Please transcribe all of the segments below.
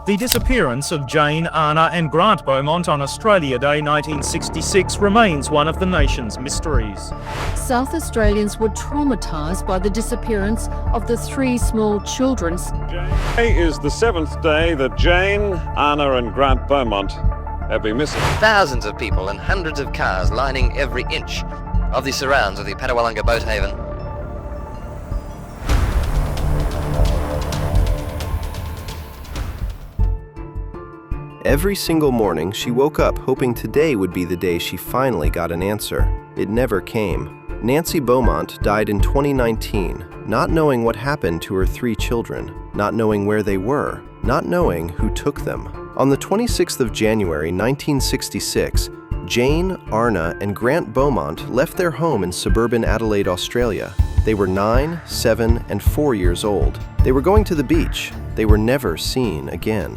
The disappearance of Jane, Anna and Grant Beaumont on Australia Day 1966 remains one of the nation's mysteries. South Australians were traumatised by the disappearance of the three small children. Today is the seventh day that Jane, Anna and Grant Beaumont have been missing. Thousands of people and hundreds of cars lining every inch of the surrounds of the Padawalanga boat haven. Every single morning, she woke up hoping today would be the day she finally got an answer. It never came. Nancy Beaumont died in 2019, not knowing what happened to her three children, not knowing where they were, not knowing who took them. On the 26th of January 1966, Jane, Arna, and Grant Beaumont left their home in suburban Adelaide, Australia. They were 9, 7, and 4 years old. They were going to the beach. They were never seen again.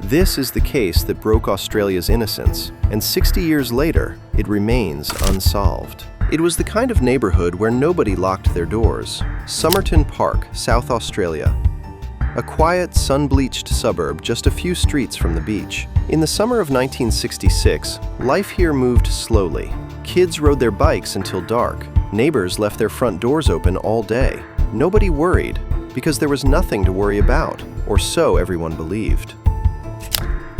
This is the case that broke Australia's innocence, and 60 years later, it remains unsolved. It was the kind of neighborhood where nobody locked their doors. Somerton Park, South Australia. A quiet, sun-bleached suburb just a few streets from the beach. In the summer of 1966, life here moved slowly. Kids rode their bikes until dark. Neighbors left their front doors open all day. Nobody worried, because there was nothing to worry about, or so everyone believed.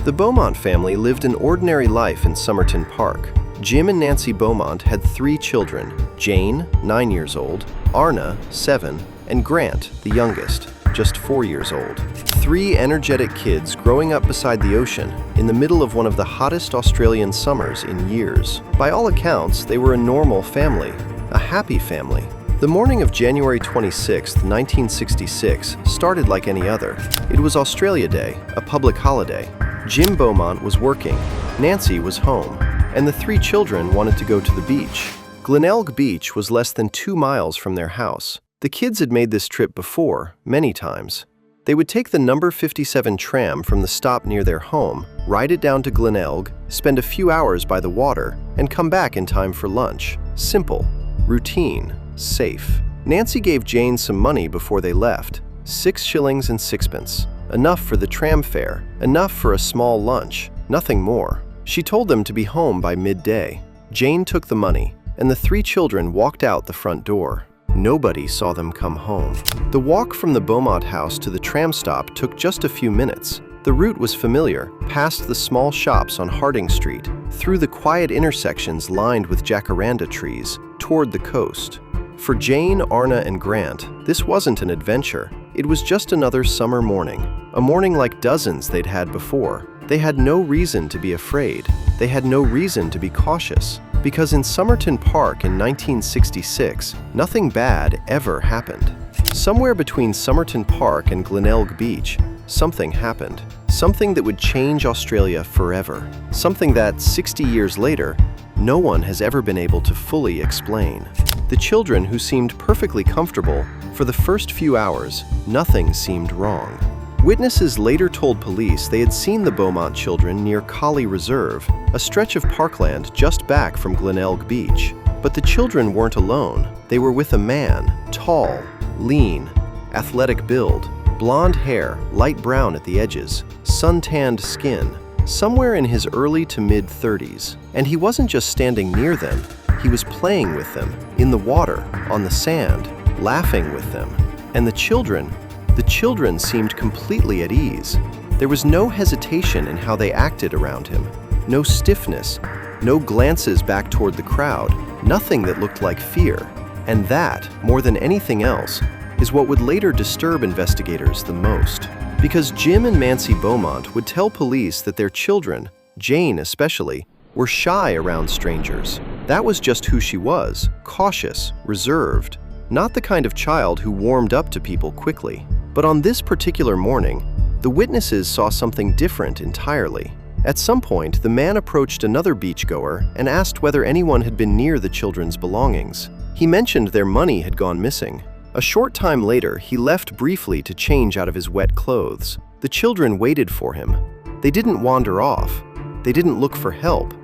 The Beaumont family lived an ordinary life in Somerton Park. Jim and Nancy Beaumont had three children, Jane, 9 years old, Arna, 7, and Grant, the youngest, just 4 years old. Three energetic kids growing up beside the ocean in the middle of one of the hottest Australian summers in years. By all accounts, they were a normal family, a happy family. The morning of January 26, 1966, started like any other. It was Australia Day, a public holiday. Jim Beaumont was working, Nancy was home, and the three children wanted to go to the beach. Glenelg Beach was less than 2 miles from their house. The kids had made this trip before, many times. They would take the number 57 tram from the stop near their home, ride it down to Glenelg, spend a few hours by the water, and come back in time for lunch. Simple, routine, safe. Nancy gave Jane some money before they left, 6 shillings and sixpence. Enough for the tram fare, enough for a small lunch, nothing more. She told them to be home by midday. Jane took the money, and the three children walked out the front door. Nobody saw them come home. The walk from the Beaumont house to the tram stop took just a few minutes. The route was familiar, past the small shops on Harding Street, through the quiet intersections lined with jacaranda trees, toward the coast. For Jane, Arna, and Grant, this wasn't an adventure. It was just another summer morning, a morning like dozens they'd had before. They had no reason to be afraid. They had no reason to be cautious, because in Somerton Park in 1966, nothing bad ever happened. Somewhere between Somerton Park and Glenelg Beach, something happened. Something that would change Australia forever. Something that, 60 years later, no one has ever been able to fully explain. The children, who seemed perfectly comfortable, for the first few hours, nothing seemed wrong. Witnesses later told police they had seen the Beaumont children near Collie Reserve, a stretch of parkland just back from Glenelg Beach. But the children weren't alone. They were with a man, tall, lean, athletic build, blonde hair, light brown at the edges, sun-tanned skin, somewhere in his early to mid-30s. And he wasn't just standing near them, he was playing with them, in the water, on the sand, laughing with them. And the children seemed completely at ease. There was no hesitation in how they acted around him, no stiffness, no glances back toward the crowd, nothing that looked like fear. And that, more than anything else, is what would later disturb investigators the most. Because Jim and Nancy Beaumont would tell police that their children, Jane especially, were shy around strangers. That was just who she was, cautious, reserved, not the kind of child who warmed up to people quickly. But on this particular morning, the witnesses saw something different entirely. At some point, the man approached another beachgoer and asked whether anyone had been near the children's belongings. He mentioned their money had gone missing. A short time later, he left briefly to change out of his wet clothes. The children waited for him. They didn't wander off. They didn't look for help.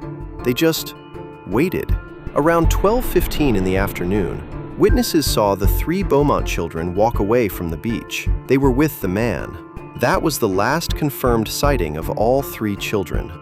They just waited. Around 12:15 in the afternoon, witnesses saw the three Beaumont children walk away from the beach. They were with the man. That was the last confirmed sighting of all 3 children.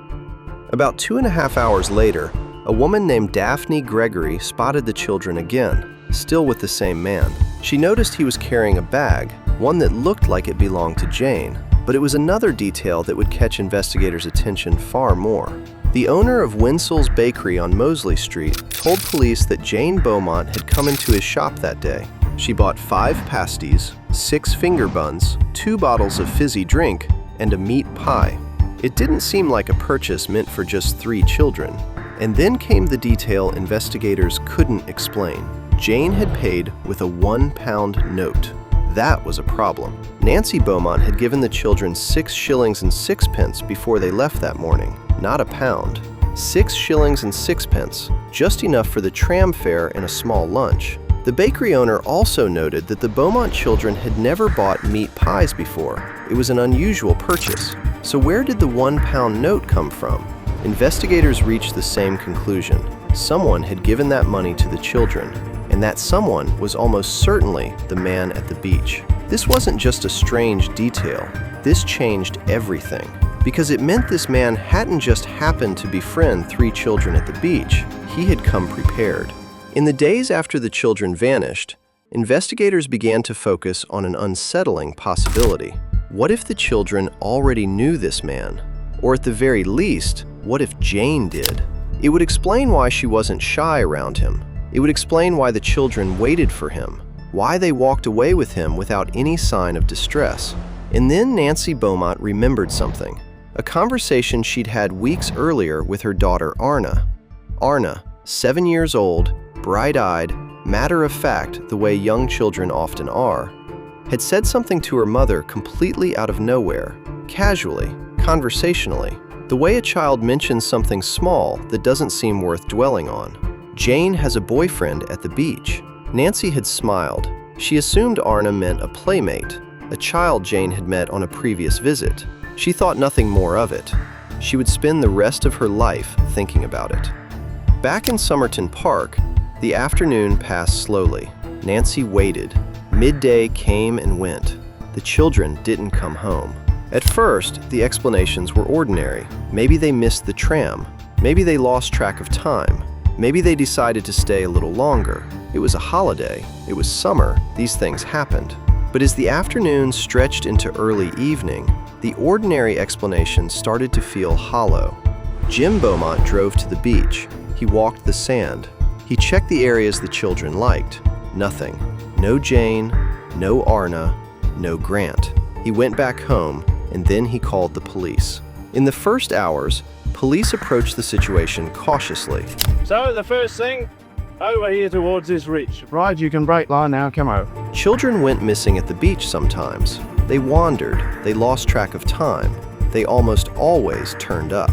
About 2.5 hours later, a woman named Daphne Gregory spotted the children again, still with the same man. She noticed he was carrying a bag, one that looked like it belonged to Jane, but it was another detail that would catch investigators' attention far more. The owner of Winsel's Bakery on Mosley Street told police that Jane Beaumont had come into his shop that day. She bought 5 pasties, 6 finger buns, 2 bottles of fizzy drink, and a meat pie. It didn't seem like a purchase meant for just 3 children. And then came the detail investigators couldn't explain. Jane had paid with a £1 note. That was a problem. Nancy Beaumont had given the children 6 shillings and 6 pence before they left that morning, not a pound. 6 shillings and 6 pence, just enough for the tram fare and a small lunch. The bakery owner also noted that the Beaumont children had never bought meat pies before. It was an unusual purchase. So where did the £1 note come from? Investigators reached the same conclusion. Someone had given that money to the children, and that someone was almost certainly the man at the beach. This wasn't just a strange detail. This changed everything, because it meant this man hadn't just happened to befriend 3 children at the beach. He had come prepared. In the days after the children vanished, investigators began to focus on an unsettling possibility. What if the children already knew this man? Or at the very least, what if Jane did? It would explain why she wasn't shy around him. It would explain why the children waited for him, why they walked away with him without any sign of distress. And then Nancy Beaumont remembered something, a conversation she'd had weeks earlier with her daughter Arna. Arna, 7 years old, bright-eyed, matter-of-fact the way young children often are, had said something to her mother completely out of nowhere, casually, conversationally, the way a child mentions something small that doesn't seem worth dwelling on. Jane has a boyfriend at the beach. Nancy had smiled. She assumed Arna meant a playmate, a child Jane had met on a previous visit. She thought nothing more of it. She would spend the rest of her life thinking about it. Back in Somerton Park, the afternoon passed slowly. Nancy waited. Midday came and went. The children didn't come home. At first, the explanations were ordinary. Maybe they missed the tram. Maybe they lost track of time. Maybe they decided to stay a little longer. It was a holiday. It was summer. These things happened. But as the afternoon stretched into early evening, the ordinary explanations started to feel hollow. Jim Beaumont drove to the beach. He walked the sand. He checked the areas the children liked. Nothing. No Jane, no Arna, no Grant. He went back home, and then he called the police. In the first hours, police approached the situation cautiously. So the first thing, over here towards this ridge. Right, you can break line now, come over. Children went missing at the beach sometimes. They wandered, they lost track of time. They almost always turned up.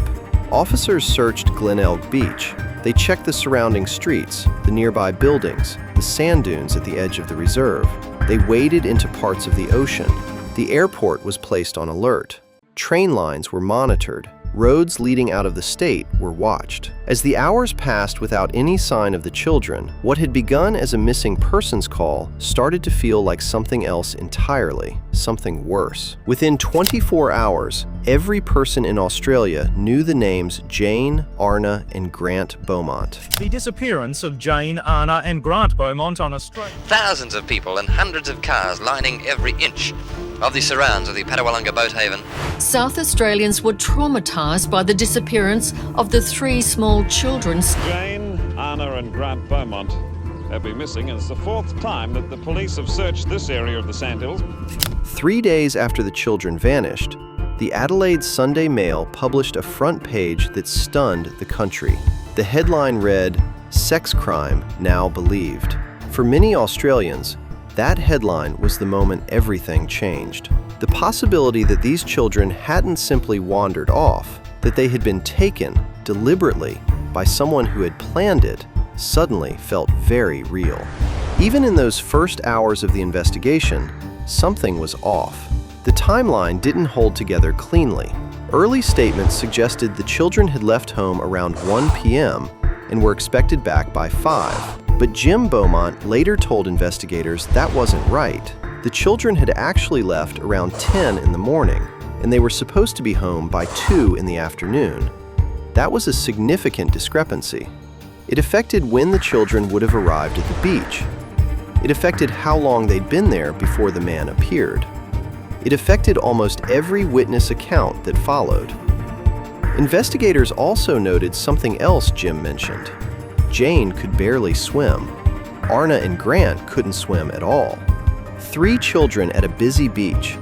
Officers searched Glenelg Beach. They checked the surrounding streets, the nearby buildings, the sand dunes at the edge of the reserve. They waded into parts of the ocean. The airport was placed on alert. Train lines were monitored. Roads leading out of the state were watched. As the hours passed without any sign of the children, what had begun as a missing persons call started to feel like something else entirely, something worse. Within 24 hours, every person in Australia knew the names Jane, Arna, and Grant Beaumont. The disappearance of Jane, Arna, and Grant Beaumont on Australia. Thousands of people and hundreds of cars lining every inch of the surrounds of the Padawalanga boat haven. South Australians were traumatised by the disappearance of the 3 small children. Jane, Anna, and Grant Beaumont have been missing, and it's the 4th time that the police have searched this area of the Sandhills. 3 days after the children vanished, the Adelaide Sunday Mail published a front page that stunned the country. The headline read, "Sex Crime Now Believed." For many Australians, that headline was the moment everything changed. The possibility that these children hadn't simply wandered off, that they had been taken deliberately by someone who had planned it, suddenly felt very real. Even in those first hours of the investigation, something was off. The timeline didn't hold together cleanly. Early statements suggested the children had left home around 1 p.m. and were expected back by 5. But Jim Beaumont later told investigators that wasn't right. The children had actually left around 10 in the morning, and they were supposed to be home by 2 in the afternoon. That was a significant discrepancy. It affected when the children would have arrived at the beach. It affected how long they'd been there before the man appeared. It affected almost every witness account that followed. Investigators also noted something else Jim mentioned. Jane could barely swim. Arna and Grant couldn't swim at all. 3 children at a busy beach,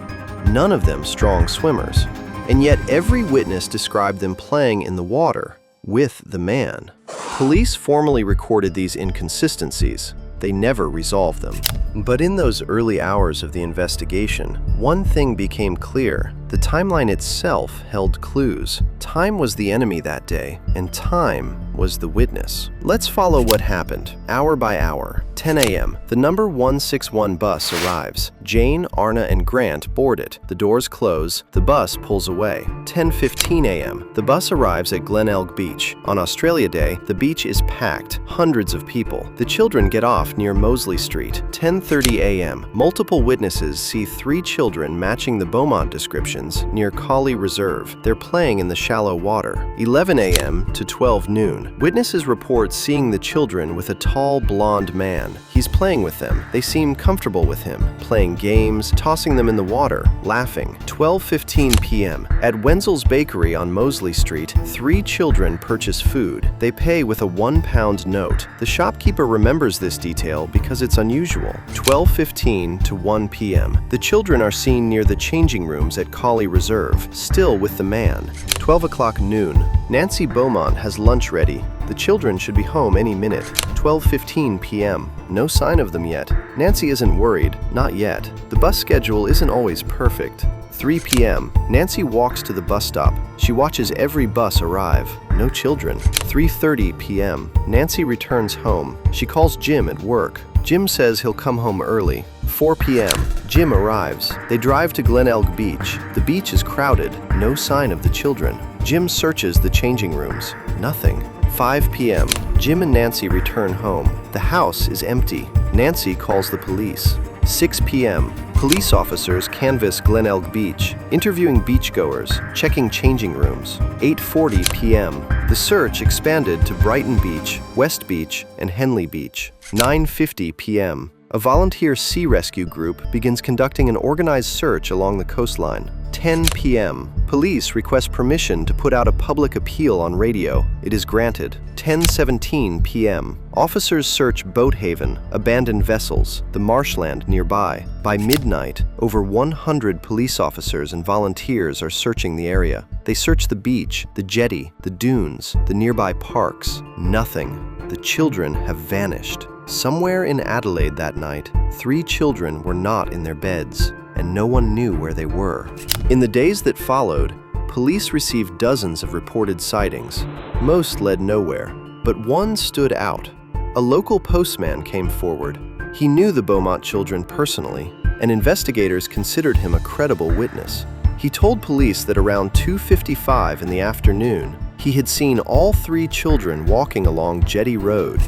none of them strong swimmers, and yet every witness described them playing in the water with the man. Police formally recorded these inconsistencies. They never resolved them. But in those early hours of the investigation, one thing became clear. The timeline itself held clues. Time was the enemy that day, and time was the witness. Let's follow what happened, hour by hour. 10 a.m., the number 161 bus arrives. Jane, Arna, and Grant board it. The doors close. The bus pulls away. 10:15 a.m., the bus arrives at Glenelg Beach. On Australia Day, the beach is packed, hundreds of people. The children get off near Moseley Street. 10:30 a.m., multiple witnesses see 3 children matching the Beaumont descriptions near Collie Reserve. They're playing in the shallow water. 11 a.m. to 12 noon. Witnesses report seeing the children with a tall, blonde man. He's playing with them. They seem comfortable with him, playing games, tossing them in the water, laughing. 12:15 p.m. At Wenzel's Bakery on Moseley Street, 3 children purchase food. They pay with a £1 note. The shopkeeper remembers this detail because it's unusual. 12:15 to 1 p.m. The children are seen near the changing rooms at Collie Reserve, still with the man. 12 o'clock noon. Nancy Beaumont has lunch ready. The children should be home any minute. 12:15 p.m. No sign of them yet. Nancy isn't worried, not yet. The bus schedule isn't always perfect. 3 p.m. Nancy walks to the bus stop. She watches every bus arrive. No children. 3:30 p.m. Nancy returns home. She calls Jim at work. Jim says he'll come home early. 4 p.m. Jim arrives. They drive to Glenelg Beach. The beach is crowded. No sign of the children. Jim searches the changing rooms. Nothing. 5 p.m. Jim and Nancy return home. The house is empty. Nancy calls the police. 6 p.m. Police officers canvass Glenelg Beach, interviewing beachgoers, checking changing rooms. 8:40 p.m. The search expanded to Brighton Beach, West Beach, and Henley Beach. 9:50 p.m. A volunteer sea rescue group begins conducting an organized search along the coastline. 10 p.m. Police request permission to put out a public appeal on radio. It is granted. 10:17 p.m. Officers search Boathaven, abandoned vessels, the marshland nearby. By midnight, over 100 police officers and volunteers are searching the area. They search the beach, the jetty, the dunes, the nearby parks. Nothing. The children have vanished. Somewhere in Adelaide that night, 3 children were not in their beds, and no one knew where they were. In the days that followed, police received dozens of reported sightings. Most led nowhere, but one stood out. A local postman came forward. He knew the Beaumont children personally, and investigators considered him a credible witness. He told police that around 2:55 in the afternoon, he had seen all 3 children walking along Jetty Road.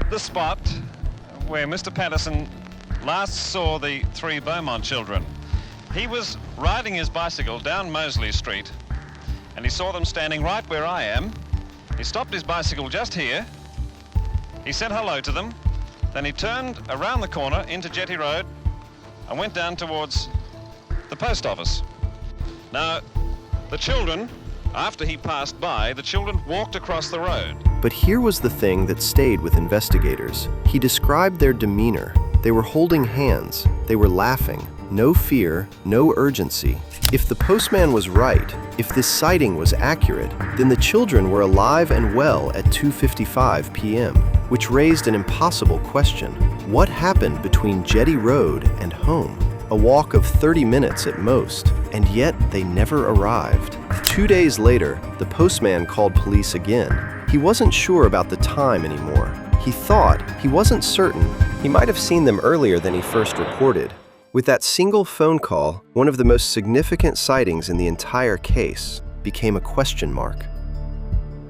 The spot where Mr. Patterson last saw the 3 Beaumont children. He was riding his bicycle down Moseley Street, and he saw them standing right where I am. He stopped his bicycle just here. He said hello to them. Then he turned around the corner into Jetty Road and went down towards the post office. Now, the children, after he passed by, the children walked across the road. But here was the thing that stayed with investigators. He described their demeanor. They were holding hands. They were laughing. No fear, no urgency. If the postman was right, if this sighting was accurate, then the children were alive and well at 2:55 p.m., which raised an impossible question. What happened between Jetty Road and home? A walk of 30 minutes at most, and yet they never arrived. 2 days later, the postman called police again. He wasn't sure about the time anymore. He wasn't certain. He might have seen them earlier than he first reported. With that single phone call, one of the most significant sightings in the entire case became a question mark.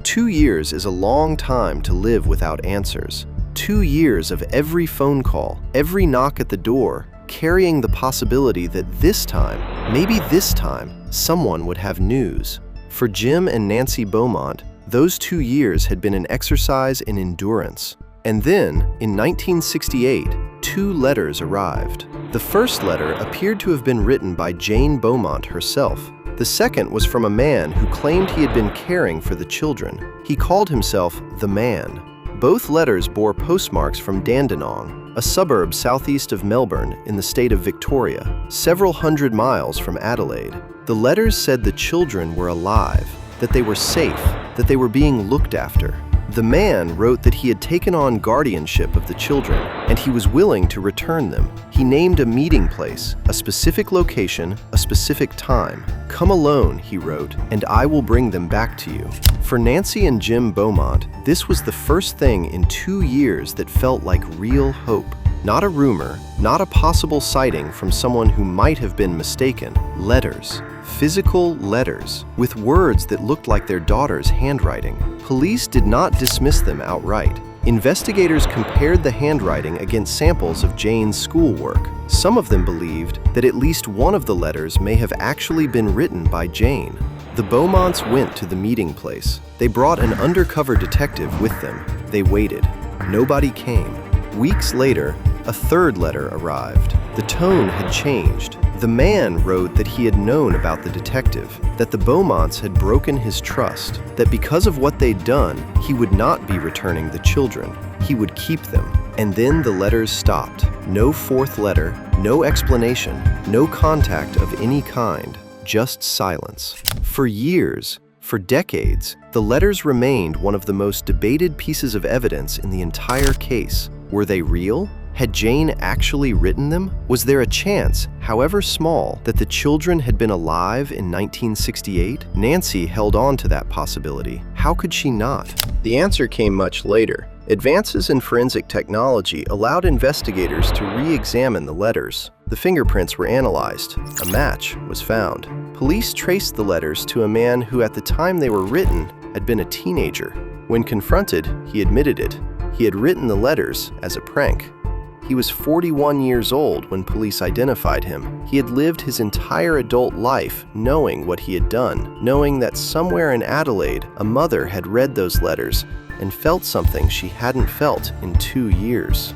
2 years is a long time to live without answers. 2 years of every phone call, every knock at the door, carrying the possibility that this time, maybe this time, someone would have news. For Jim and Nancy Beaumont, those 2 years had been an exercise in endurance. And then, in 1968, 2 letters arrived. The first letter appeared to have been written by Jane Beaumont herself. The second was from a man who claimed he had been caring for the children. He called himself the Man. Both letters bore postmarks from Dandenong, a suburb southeast of Melbourne in the state of Victoria, several hundred miles from Adelaide. The letters said the children were alive, that they were safe, that they were being looked after. The man wrote that he had taken on guardianship of the children, and he was willing to return them. He named a meeting place, a specific location, a specific time. "Come alone," he wrote, "and I will bring them back to you." For Nancy and Jim Beaumont, this was the first thing in 2 years that felt like real hope. Not a rumor, not a possible sighting from someone who might have been mistaken. Letters. Physical letters, with words that looked like their daughter's handwriting. Police did not dismiss them outright. Investigators compared the handwriting against samples of Jane's schoolwork. Some of them believed that at least one of the letters may have actually been written by Jane. The Beaumonts went to the meeting place. They brought an undercover detective with them. They waited. Nobody came. Weeks later, a third letter arrived. The tone had changed. The man wrote that he had known about the detective, that the Beaumonts had broken his trust, that because of what they'd done, he would not be returning the children. He would keep them. And then the letters stopped. No fourth letter, no explanation, no contact of any kind, just silence. For years, for decades, the letters remained one of the most debated pieces of evidence in the entire case. Were they real? Had Jane actually written them? Was there a chance, however small, that the children had been alive in 1968? Nancy held on to that possibility. How could she not? The answer came much later. Advances in forensic technology allowed investigators to re-examine the letters. The fingerprints were analyzed. A match was found. Police traced the letters to a man who, at the time they were written, had been a teenager. When confronted, he admitted it. He had written the letters as a prank. He was 41 years old when police identified him. He had lived his entire adult life knowing what he had done, knowing that somewhere in Adelaide, a mother had read those letters and felt something she hadn't felt in 2 years.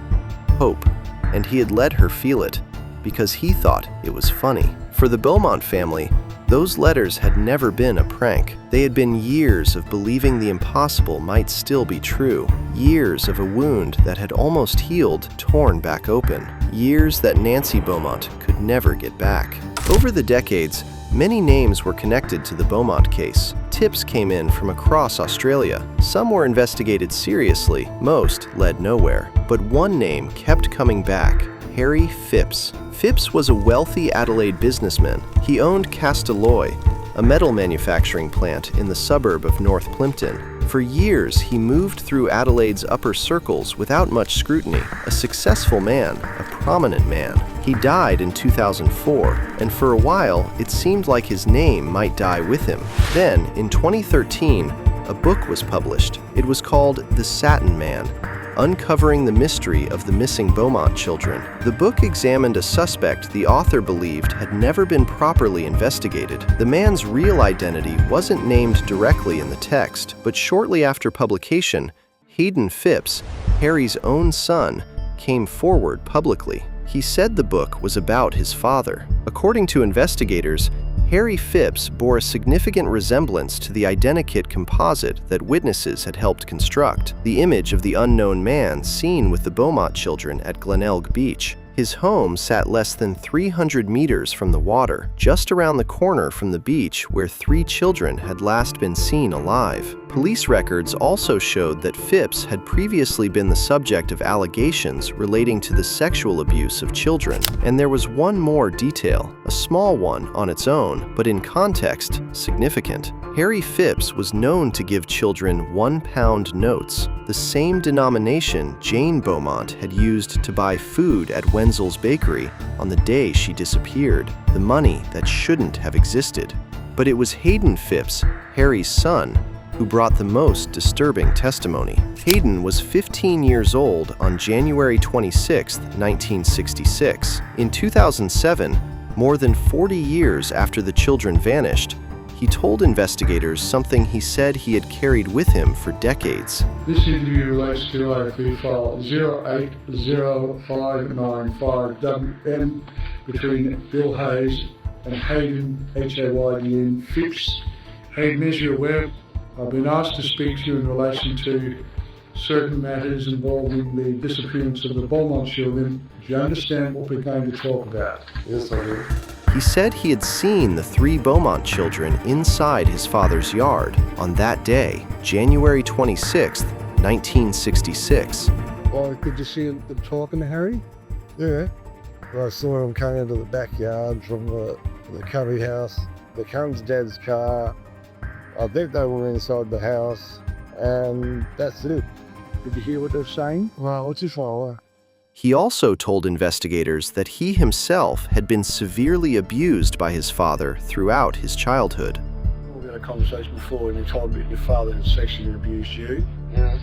Hope. And he had let her feel it because he thought it was funny. For the Beaumont family, those letters had never been a prank. They had been years of believing the impossible might still be true. Years of a wound that had almost healed, torn back open. Years that Nancy Beaumont could never get back. Over the decades, many names were connected to the Beaumont case. Tips came in from across Australia. Some were investigated seriously, most led nowhere. But one name kept coming back: Harry Phipps. Phipps was a wealthy Adelaide businessman. He owned Castalloy, a metal manufacturing plant in the suburb of North Plympton. For years, he moved through Adelaide's upper circles without much scrutiny. A successful man, a prominent man. He died in 2004, and for a while, it seemed like his name might die with him. Then, in 2013, a book was published. It was called The Satin Man: Uncovering the Mystery of the Missing Beaumont Children. The book examined a suspect the author believed had never been properly investigated. The man's real identity wasn't named directly in the text, but shortly after publication, Hayden Phipps, Harry's own son, came forward publicly. He said the book was about his father. According to investigators, Harry Phipps bore a significant resemblance to the identikit composite that witnesses had helped construct, the image of the unknown man seen with the Beaumont children at Glenelg Beach. His home sat less than 300 meters from the water, just around the corner from the beach where 3 children had last been seen alive. Police records also showed that Phipps had previously been the subject of allegations relating to the sexual abuse of children. And there was one more detail, a small one on its own, but in context, significant. Harry Phipps was known to give children £1 notes, the same denomination Jane Beaumont had used to buy food at Wenzel's Bakery on the day she disappeared, the money that shouldn't have existed. But it was Hayden Phipps, Harry's son, who brought the most disturbing testimony. Hayden was 15 years old on January 26, 1966. In 2007, more than 40 years after the children vanished, he told investigators something he said he had carried with him for decades. This interview relates to AFB file 080595WM between Bill Hayes and Hayden, H-A-Y-D-N, Phipps. Hayden, as you're aware, I've been asked to speak to you in relation to certain matters involving the disappearance of the Beaumont children. Do you understand what we're going to talk about? Yes, I do. He said he had seen the 3 Beaumont children inside his father's yard on that day, January 26, 1966. Well, did you see them talking to Harry? Yeah. Well, I saw them coming into the backyard from the country house. There comes Dad's car. I think they were inside the house, and that's it. Did you hear what they're saying? Well, what's your father? He also told investigators that he himself had been severely abused by his father throughout his childhood. We had a conversation before, and you told me your father had sexually abused you. Yes.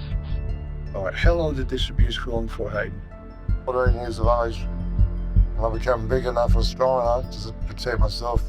All right, how long did this abuse go on for, Hayden? 14 years of age. I became big enough and strong enough to protect myself.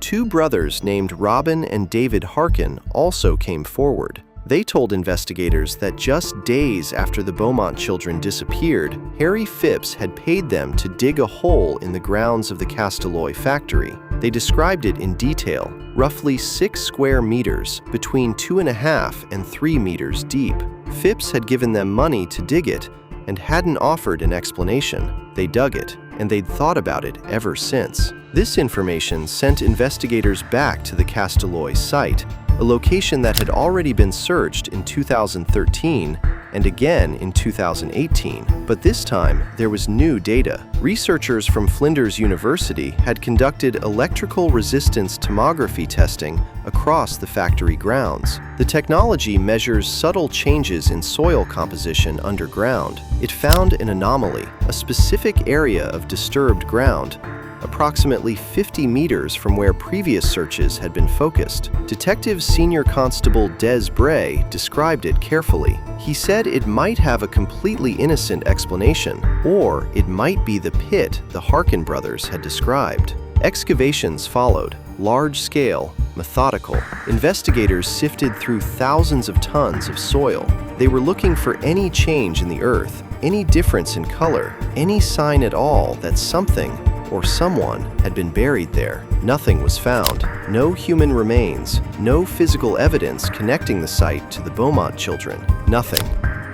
2 brothers named Robin and David Harkin also came forward. They told investigators that just days after the Beaumont children disappeared, Harry Phipps had paid them to dig a hole in the grounds of the Castilloy factory. They described it in detail, roughly 6 square meters, between 2.5 and 3 meters deep. Phipps had given them money to dig it and hadn't offered an explanation. They dug it, and they'd thought about it ever since. This information sent investigators back to the Castilloy site, a location that had already been searched in 2013 and again in 2018. But this time, there was new data. Researchers from Flinders University had conducted electrical resistance tomography testing across the factory grounds. The technology measures subtle changes in soil composition underground. It found an anomaly, a specific area of disturbed ground, approximately 50 meters from where previous searches had been focused. Detective Senior Constable Des Bray described it carefully. He said it might have a completely innocent explanation, or it might be the pit the Harkin brothers had described. Excavations followed, large-scale, methodical. Investigators sifted through thousands of tons of soil. They were looking for any change in the earth, any difference in color, any sign at all that something or someone had been buried there. Nothing was found. No human remains, no physical evidence connecting the site to the Beaumont children. Nothing.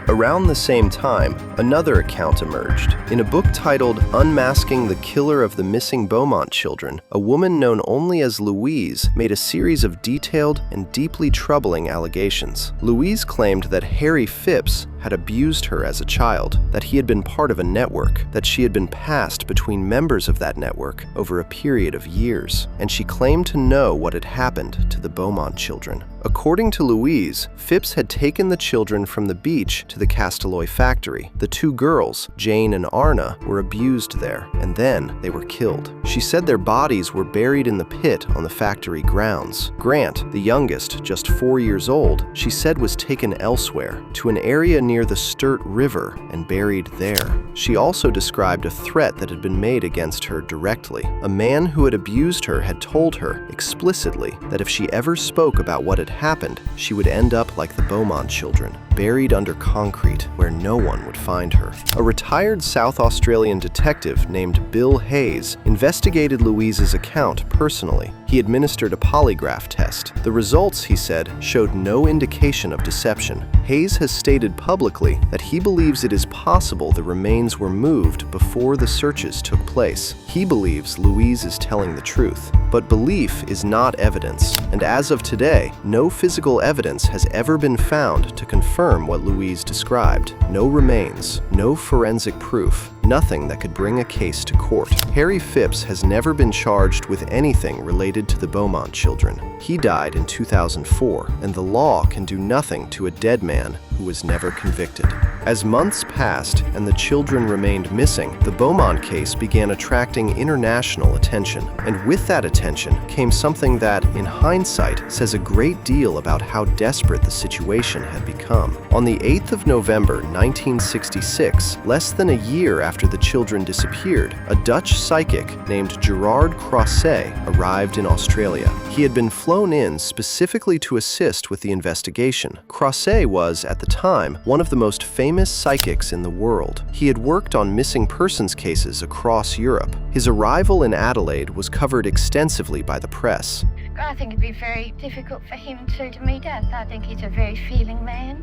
Around the same time, another account emerged. In a book titled Unmasking the Killer of the Missing Beaumont Children, a woman known only as Louise made a series of detailed and deeply troubling allegations. Louise claimed that Harry Phipps had abused her as a child, that he had been part of a network, that she had been passed between members of that network over a period of years, and she claimed to know what had happened to the Beaumont children. According to Louise, Phipps had taken the children from the beach to the Castilloy factory. The 2 girls, Jane and Arna, were abused there, and then they were killed. She said their bodies were buried in the pit on the factory grounds. Grant, the youngest, just 4 years old, she said was taken elsewhere, to an area near the Sturt River, and buried there. She also described a threat that had been made against her directly. A man who had abused her had told her explicitly that if she ever spoke about what had happened, she would end up like the Beaumont children, buried under concrete where no one would find her. A retired South Australian detective named Bill Hayes investigated Louise's account personally. He administered a polygraph test. The results, he said, showed no indication of deception. Hayes has stated publicly that he believes it is possible the remains were moved before the searches took place. He believes Louise is telling the truth. But belief is not evidence, and as of today, no physical evidence has ever been found to confirm what Louise described. No remains, no forensic proof, nothing that could bring a case to court. Harry Phipps has never been charged with anything related to the Beaumont children. He died in 2004, and the law can do nothing to a dead man who was never convicted. As months passed and the children remained missing, the Beaumont case began attracting international attention. And with that attention came something that, in hindsight, says a great deal about how desperate the situation had become. On the 8th of November, 1966, less than a year after the children disappeared, a Dutch psychic named Gerard Croiset arrived in Australia. He had been flown in specifically to assist with the investigation. Croiset was, at the time, one of the most famous psychics in the world. He had worked on missing persons cases across Europe. His arrival in Adelaide was covered extensively by the press. I think it'd be very difficult for him to meet us. I think he's a very feeling man,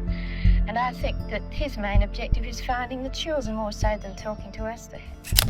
and I think that his main objective is finding the children more so than talking to us.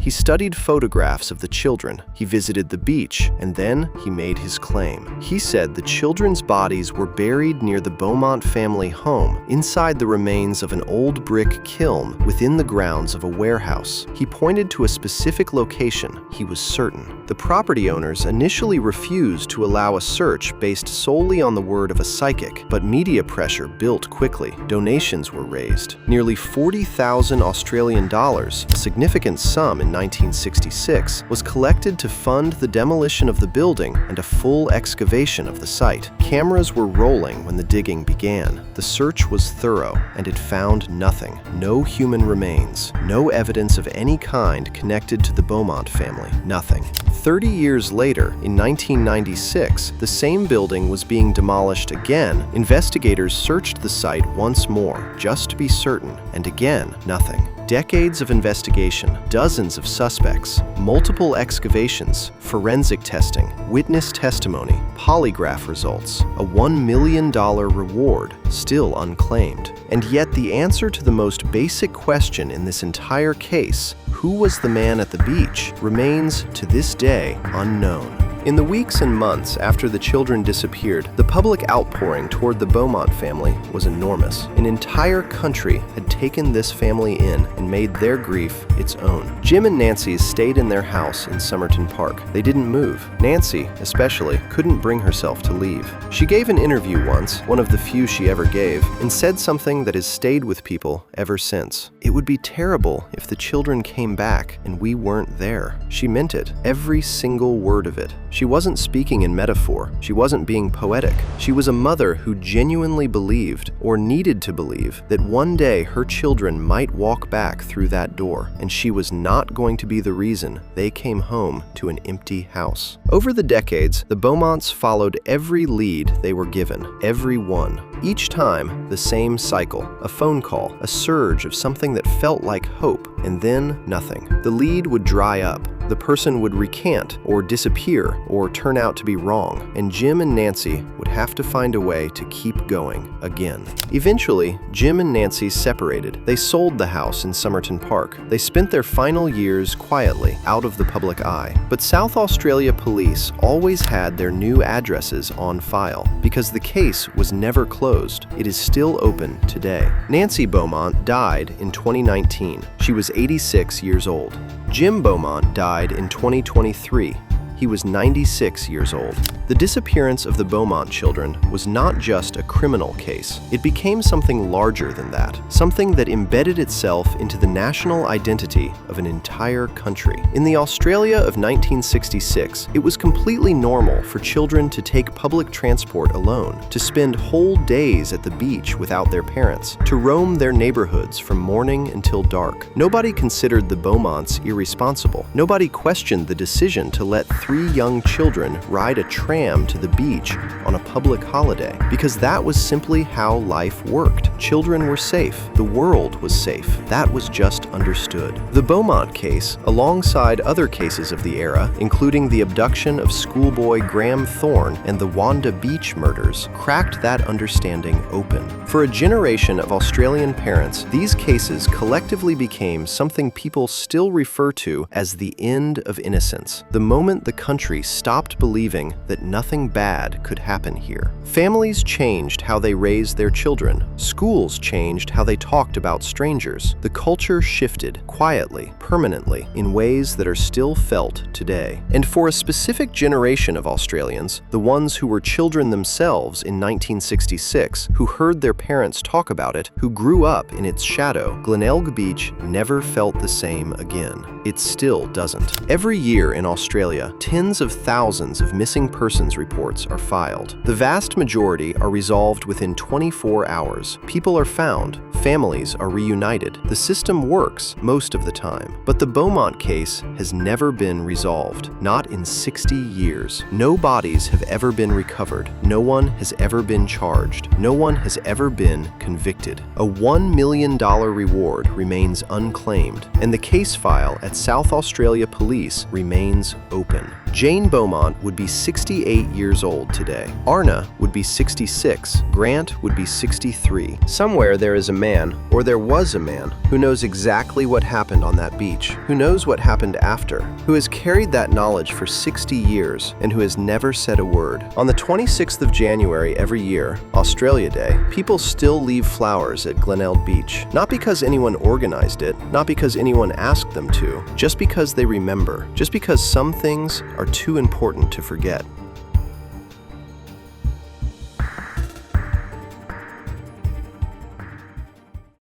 He studied photographs of the children, he visited the beach, and then he made his claim. He said the children's bodies were buried near the Beaumont family home, inside the remains of an old brick kiln within the grounds of a warehouse. He pointed to a specific location, he was certain. The property owners initially refused to allow a search based solely on the word of a psychic, but media pressure built quickly. Donations were raised. Nearly 40,000 Australian dollars, a significant sum in 1966, was collected to fund the demolition of the building and a full excavation of the site. Cameras were rolling when the digging began. The search was thorough, and it found nothing. No human remains, no evidence of any kind connected to the Beaumont family. Nothing. 30 years later, in 1996, the same building was being demolished again. Investigators searched the site once more, just to be certain, and again, nothing. Decades of investigation, dozens of suspects, multiple excavations, forensic testing, witness testimony, polygraph results, a $1 million reward still unclaimed. And yet the answer to the most basic question in this entire case, who was the man at the beach, remains to this day unknown. In the weeks and months after the children disappeared, the public outpouring toward the Beaumont family was enormous. An entire country had taken this family in and made their grief its own. Jim and Nancy stayed in their house in Somerton Park. They didn't move. Nancy, especially, couldn't bring herself to leave. She gave an interview once, one of the few she ever gave, and said something that has stayed with people ever since. It would be terrible if the children came back and we weren't there. She meant it, every single word of it. She wasn't speaking in metaphor. She wasn't being poetic. She was a mother who genuinely believed, or needed to believe, that one day her children might walk back through that door, and she was not going to be the reason they came home to an empty house. Over the decades, the Beaumonts followed every lead they were given, every one. Each time, the same cycle, a phone call, a surge of something that felt like hope, and then nothing. The lead would dry up. The person would recant or disappear or turn out to be wrong, and Jim and Nancy would have to find a way to keep going again. Eventually, Jim and Nancy separated. They sold the house in Somerton Park. They spent their final years quietly, out of the public eye. But South Australia police always had their new addresses on file because the case was never closed. It is still open today. Nancy Beaumont died in 2019. She was 86 years old. Jim Beaumont died in 2023. He was 96 years old. The disappearance of the Beaumont children was not just a criminal case. It became something larger than that, something that embedded itself into the national identity of an entire country. In the Australia of 1966, it was completely normal for children to take public transport alone, to spend whole days at the beach without their parents, to roam their neighborhoods from morning until dark. Nobody considered the Beaumonts irresponsible. Nobody questioned the decision to let 3 young children ride a tram to the beach on a public holiday, because that was simply how life worked. Children were safe. The world was safe. That was just understood. The Beaumont case, alongside other cases of the era, including the abduction of schoolboy Graham Thorne and the Wanda Beach murders, cracked that understanding open. For a generation of Australian parents, these cases collectively became something people still refer to as the end of innocence, the moment the country stopped believing that nothing bad could happen here. Families changed how they raised their children. Schools changed how they talked about strangers. The culture shifted quietly, permanently, in ways that are still felt today. And for a specific generation of Australians, the ones who were children themselves in 1966, who heard their parents talk about it, who grew up in its shadow, Glenelg Beach never felt the same again. It still doesn't. Every year in Australia, tens of thousands of missing persons reports are filed. The vast majority are resolved within 24 hours. People are found. Families are reunited. The system works most of the time. But the Beaumont case has never been resolved. Not in 60 years. No bodies have ever been recovered. No one has ever been charged. No one has ever been convicted. A $1 million reward remains unclaimed, and the case file at South Australia Police remains open. Jane Beaumont would be 68 years old today. Arna would be 66. Grant would be 63. Somewhere there is a man, or there was a man, who knows exactly what happened on that beach, who knows what happened after, who has carried that knowledge for 60 years, and who has never said a word. On the 26th of January every year, Australia Day, people still leave flowers at Glenelg Beach. Not because anyone organized it, not because anyone asked them to, just because they remember, just because some things are too important to forget.